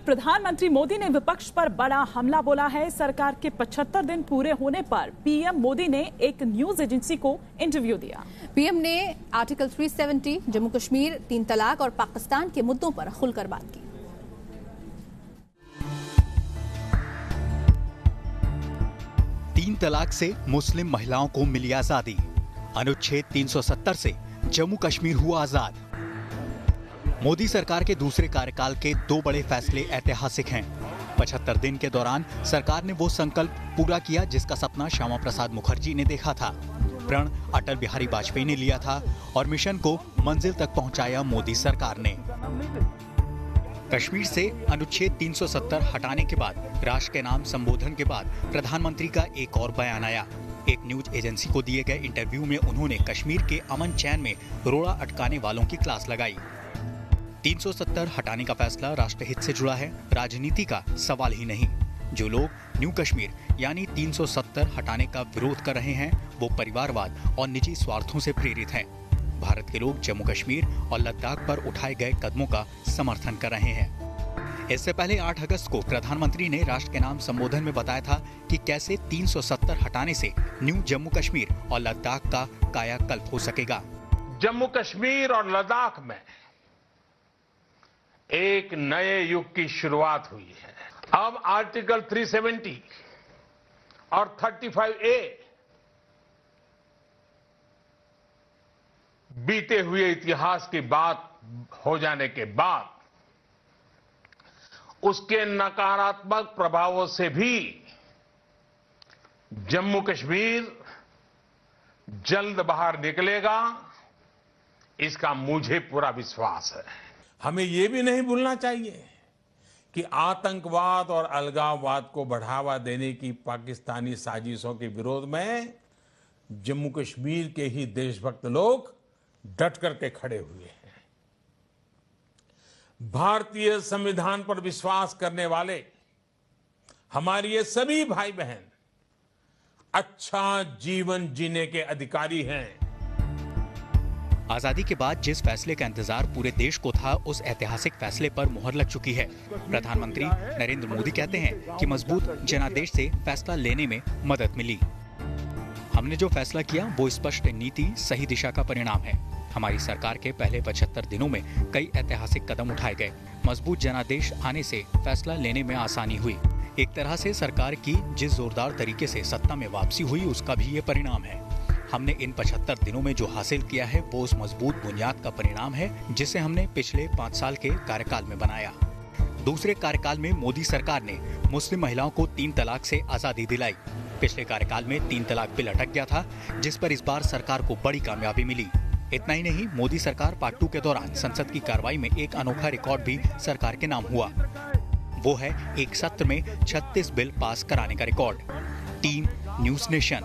प्रधानमंत्री मोदी ने विपक्ष पर बड़ा हमला बोला है। सरकार के 75 दिन पूरे होने पर पीएम मोदी ने एक न्यूज एजेंसी को इंटरव्यू दिया। पीएम ने आर्टिकल 370, जम्मू कश्मीर, 3 तलाक और पाकिस्तान के मुद्दों पर खुलकर बात की। तीन तलाक से मुस्लिम महिलाओं को मिली आजादी। अनुच्छेद 370 से जम्मू कश्मीर हुआ आजाद। मोदी सरकार के दूसरे कार्यकाल के 2 बड़े फैसले ऐतिहासिक हैं। 75 दिन के दौरान सरकार ने वो संकल्प पूरा किया जिसका सपना श्यामा प्रसाद मुखर्जी ने देखा था, प्रण अटल बिहारी वाजपेयी ने लिया था और मिशन को मंजिल तक पहुंचाया मोदी सरकार ने। कश्मीर से अनुच्छेद 370 हटाने के बाद राष्ट्र के नाम संबोधन के बाद प्रधानमंत्री का एक और बयान आया। एक न्यूज एजेंसी को दिए गए इंटरव्यू में उन्होंने कश्मीर के अमन चैन में रोड़ा अटकाने वालों की क्लास लगाई। 370 हटाने का फैसला राष्ट्रहित से जुड़ा है, राजनीति का सवाल ही नहीं। जो लोग न्यू कश्मीर यानी 370 हटाने का विरोध कर रहे हैं वो परिवारवाद और निजी स्वार्थों से प्रेरित हैं। भारत के लोग जम्मू कश्मीर और लद्दाख पर उठाए गए कदमों का समर्थन कर रहे हैं। इससे पहले 8 अगस्त को प्रधानमंत्री ने राष्ट्र के नाम संबोधन में बताया था कि कैसे 370 हटाने से न्यू जम्मू कश्मीर और लद्दाख का कायाकल्प हो सकेगा। जम्मू कश्मीर और लद्दाख में एक नए युग की शुरुआत हुई है। अब आर्टिकल 370 और 35A बीते हुए इतिहास की बात हो जाने के बाद उसके नकारात्मक प्रभावों से भी जम्मू कश्मीर जल्द बाहर निकलेगा, इसका मुझे पूरा विश्वास है। हमें ये भी नहीं भूलना चाहिए कि आतंकवाद और अलगाववाद को बढ़ावा देने की पाकिस्तानी साजिशों के विरोध में जम्मू कश्मीर के ही देशभक्त लोग डट करके खड़े हुए हैं। भारतीय संविधान पर विश्वास करने वाले हमारे ये सभी भाई बहन अच्छा जीवन जीने के अधिकारी हैं। आजादी के बाद जिस फैसले का इंतजार पूरे देश को था, उस ऐतिहासिक फैसले पर मुहर लग चुकी है। प्रधानमंत्री नरेंद्र मोदी कहते हैं कि मजबूत जनादेश से फैसला लेने में मदद मिली। हमने जो फैसला किया वो स्पष्ट नीति, सही दिशा का परिणाम है। हमारी सरकार के पहले 75 दिनों में कई ऐतिहासिक कदम उठाए गए। मजबूत जनादेश आने से फैसला लेने में आसानी हुई। एक तरह से सरकार की जिस जोरदार तरीके से सत्ता में वापसी हुई उसका भी ये परिणाम है। हमने इन 75 दिनों में जो हासिल किया है वो उस मजबूत बुनियाद का परिणाम है जिसे हमने पिछले 5 साल के कार्यकाल में बनाया। दूसरे कार्यकाल में मोदी सरकार ने मुस्लिम महिलाओं को 3 तलाक से आजादी दिलाई। पिछले कार्यकाल में 3 तलाक बिल अटक गया था, जिस पर इस बार सरकार को बड़ी कामयाबी मिली। इतना ही नहीं, मोदी सरकार पार्ट 2 के दौरान संसद की कार्रवाई में एक अनोखा रिकॉर्ड भी सरकार के नाम हुआ। वो है एक सत्र में 36 बिल पास कराने का रिकॉर्ड। Team news nation.